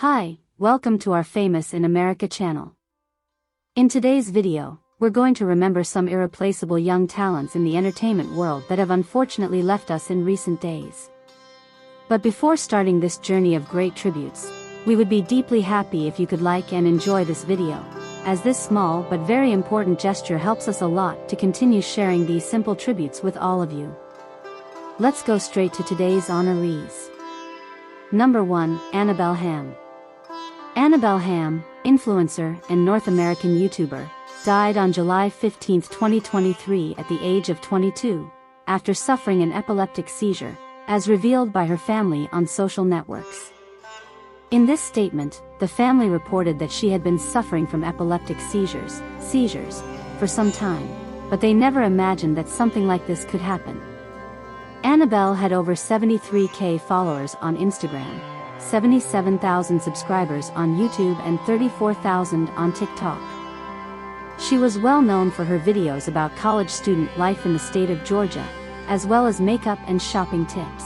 Hi, welcome to our Famous in America channel. In today's video, we're going to remember some irreplaceable young talents in the entertainment world that have unfortunately left us in recent days. But before starting this journey of great tributes, we would be deeply happy if you could like and enjoy this video, as this small but very important gesture helps us a lot to continue sharing these simple tributes with all of you. Let's go straight to today's honorees. Number 1, Annabelle Ham. Annabelle Ham, influencer and North American YouTuber, died on July 15, 2023 at the age of 22, after suffering an epileptic seizure, as revealed by her family on social networks. In this statement, the family reported that she had been suffering from epileptic seizures, for some time, but they never imagined that something like this could happen. Annabelle had over 73,000 followers on Instagram, 77,000 subscribers on YouTube and 34,000 on TikTok. She was well known for her videos about college student life in the state of Georgia, as well as makeup and shopping tips.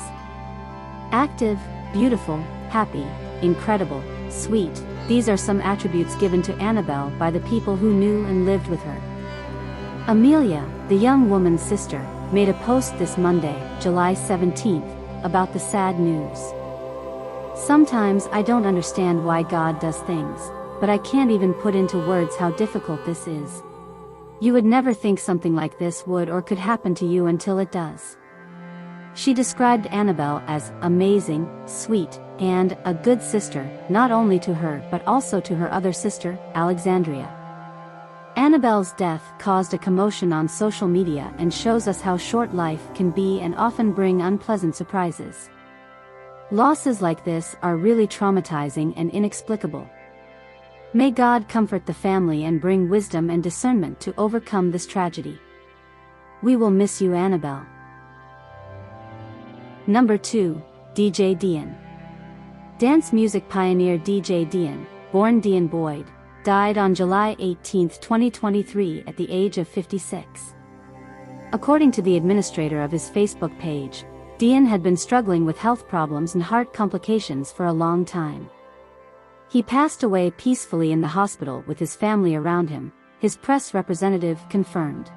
Active, beautiful, happy, incredible, sweet, these are some attributes given to Annabelle by the people who knew and lived with her. Amelia, the young woman's sister, made a post this Monday, July 17th, about the sad news. Sometimes I don't understand why God does things, but I can't even put into words how difficult this is. You would never think something like this would or could happen to you until it does. She described Annabelle as amazing, sweet, and a good sister, not only to her but also to her other sister, Alexandria. Annabelle's death caused a commotion on social media and shows us how short life can be and often bring unpleasant surprises. Losses like this are really traumatizing and inexplicable. May God comfort the family and bring wisdom and discernment to overcome this tragedy. We will miss you, Annabelle. Number 2, DJ Deeon. Dance music pioneer DJ Deeon, born Deeon Boyd, died on July 18, 2023 at the age of 56. According to the administrator of his Facebook page, Deeon had been struggling with health problems and heart complications for a long time. He passed away peacefully in the hospital with his family around him, his press representative confirmed.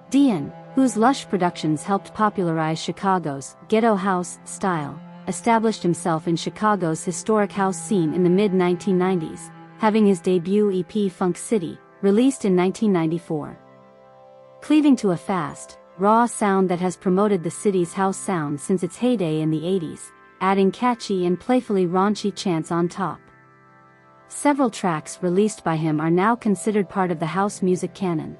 Deeon, whose lush productions helped popularize Chicago's ghetto house style, established himself in Chicago's historic house scene in the mid-1990s, having his debut EP Funk City, released in 1994. Cleaving to a fast, raw sound that has promoted the city's house sound since its heyday in the 80s, adding catchy and playfully raunchy chants on top. Several tracks released by him are now considered part of the house music canon.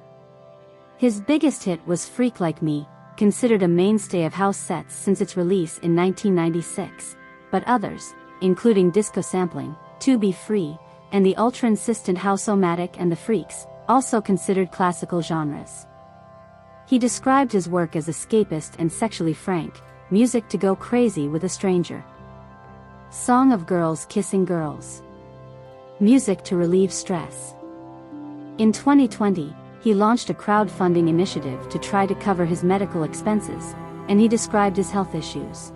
His biggest hit was Freak Like Me, considered a mainstay of house sets since its release in 1996, but others, including Disco Sampling, To Be Free, and the ultra-insistent House-O-Matic and The Freaks, also considered classical genres. He described his work as escapist and sexually frank, music to go crazy with a stranger. Song of girls kissing girls. Music to relieve stress. In 2020, he launched a crowdfunding initiative to try to cover his medical expenses, and he described his health issues.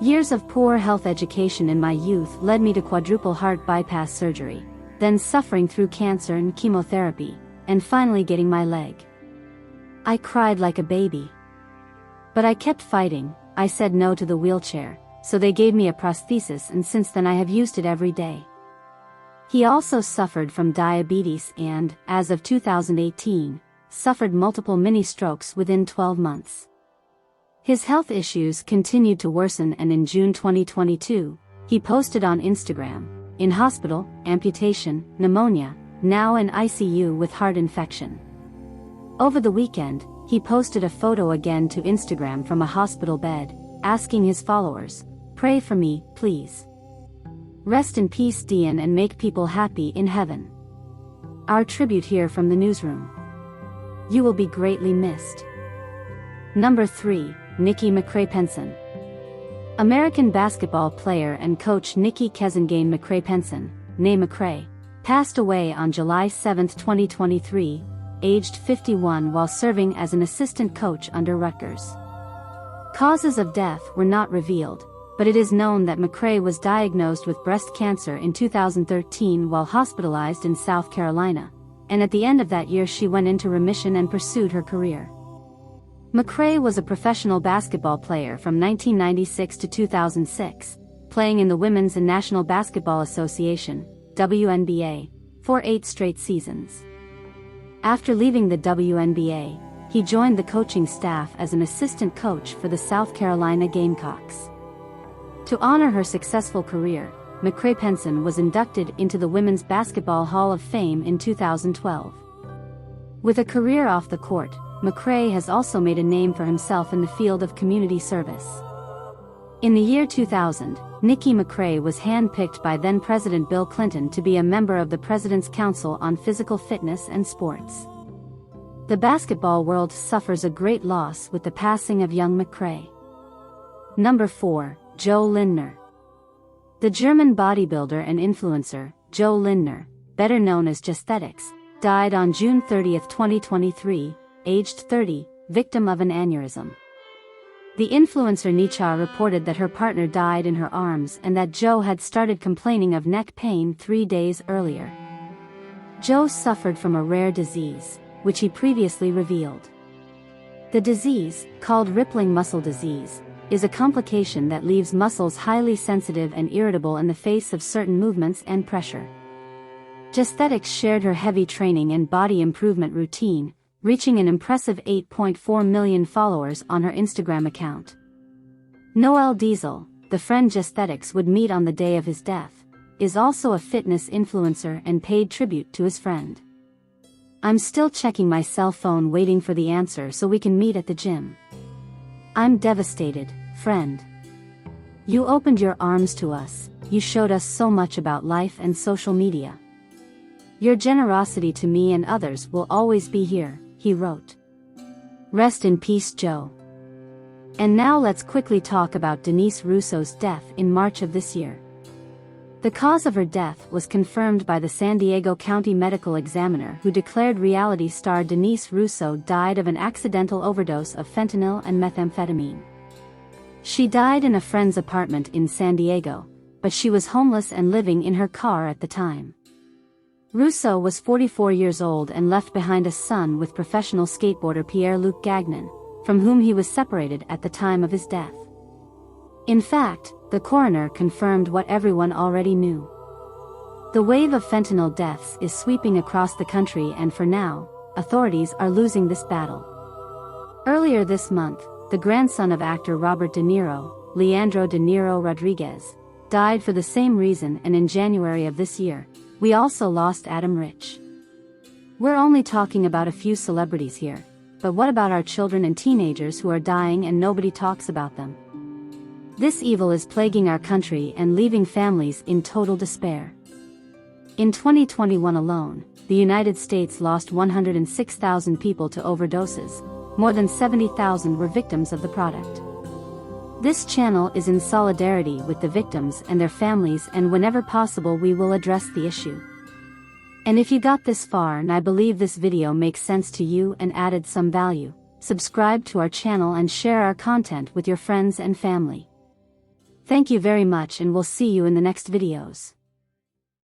Years of poor health education in my youth led me to quadruple heart bypass surgery, then suffering through cancer and chemotherapy, and finally getting my leg. I cried like a baby. But I kept fighting. I said no to the wheelchair, so they gave me a prosthesis, and since then I have used it every day. He also suffered from diabetes and, as of 2018, suffered multiple mini-strokes within 12 months. His health issues continued to worsen, and in June 2022, he posted on Instagram, "In hospital, amputation, pneumonia, now in ICU with heart infection." Over the weekend, he posted a photo again to Instagram from a hospital bed, asking his followers, "Pray for me, please. Rest in peace, Deeon, and make people happy in heaven." Our tribute here from the newsroom. You will be greatly missed. Number 3, Nikki McCray-Penson. American basketball player and coach Nikki Kesangane McCray-Penson, née McCray, passed away on July 7, 2023, aged 51, while serving as an assistant coach under Rutgers. Causes of death were not revealed, but it is known that McCray was diagnosed with breast cancer in 2013 while hospitalized in South Carolina, and at the end of that year she went into remission and pursued her career. McCray was a professional basketball player from 1996 to 2006, playing in the Women's and National Basketball Association, WNBA, for 8 straight seasons. After leaving the WNBA, he joined the coaching staff as an assistant coach for the South Carolina Gamecocks. To honor her successful career, McCray-Penson was inducted into the Women's Basketball Hall of Fame in 2012. With a career off the court, McCray has also made a name for himself in the field of community service. In the year 2000, Nikki McCray was handpicked by then-President Bill Clinton to be a member of the President's Council on Physical Fitness and Sports. The basketball world suffers a great loss with the passing of young McCray. Number 4. Joe Lindner. The German bodybuilder and influencer, Joe Lindner, better known as Justhetics, died on June 30, 2023, aged 30, victim of an aneurysm. The influencer Nietzsche reported that her partner died in her arms and that Joe had started complaining of neck pain 3 days earlier. Joe suffered from a rare disease, which he previously revealed. The disease, called rippling muscle disease, is a complication that leaves muscles highly sensitive and irritable in the face of certain movements and pressure. Justhetics shared her heavy training and body improvement routine, reaching an impressive 8.4 million followers on her Instagram account. Noel Diesel, the friend Justhetics would meet on the day of his death, is also a fitness influencer and paid tribute to his friend. "I'm still checking my cell phone waiting for the answer so we can meet at the gym. I'm devastated, friend. You opened your arms to us, you showed us so much about life and social media. Your generosity to me and others will always be here," he wrote. Rest in peace, Joe. And now let's quickly talk about Denise Russo's death in March of this year. The cause of her death was confirmed by the San Diego County Medical Examiner, who declared reality star Denise Russo died of an accidental overdose of fentanyl and methamphetamine. She died in a friend's apartment in San Diego, but she was homeless and living in her car at the time. Russo was 44 years old and left behind a son with professional skateboarder Pierre-Luc Gagnon, from whom he was separated at the time of his death. In fact, the coroner confirmed what everyone already knew. The wave of fentanyl deaths is sweeping across the country, and for now, authorities are losing this battle. Earlier this month, the grandson of actor Robert De Niro, Leandro De Niro Rodriguez, died for the same reason, and in January of this year, we also lost Adam Rich. We're only talking about a few celebrities here, but what about our children and teenagers who are dying and nobody talks about them? This evil is plaguing our country and leaving families in total despair. In 2021 alone, the United States lost 106,000 people to overdoses. More than 70,000 were victims of the product. This channel is in solidarity with the victims and their families, and whenever possible we will address the issue. And if you got this far and I believe this video makes sense to you and added some value, subscribe to our channel and share our content with your friends and family. Thank you very much, and we'll see you in the next videos.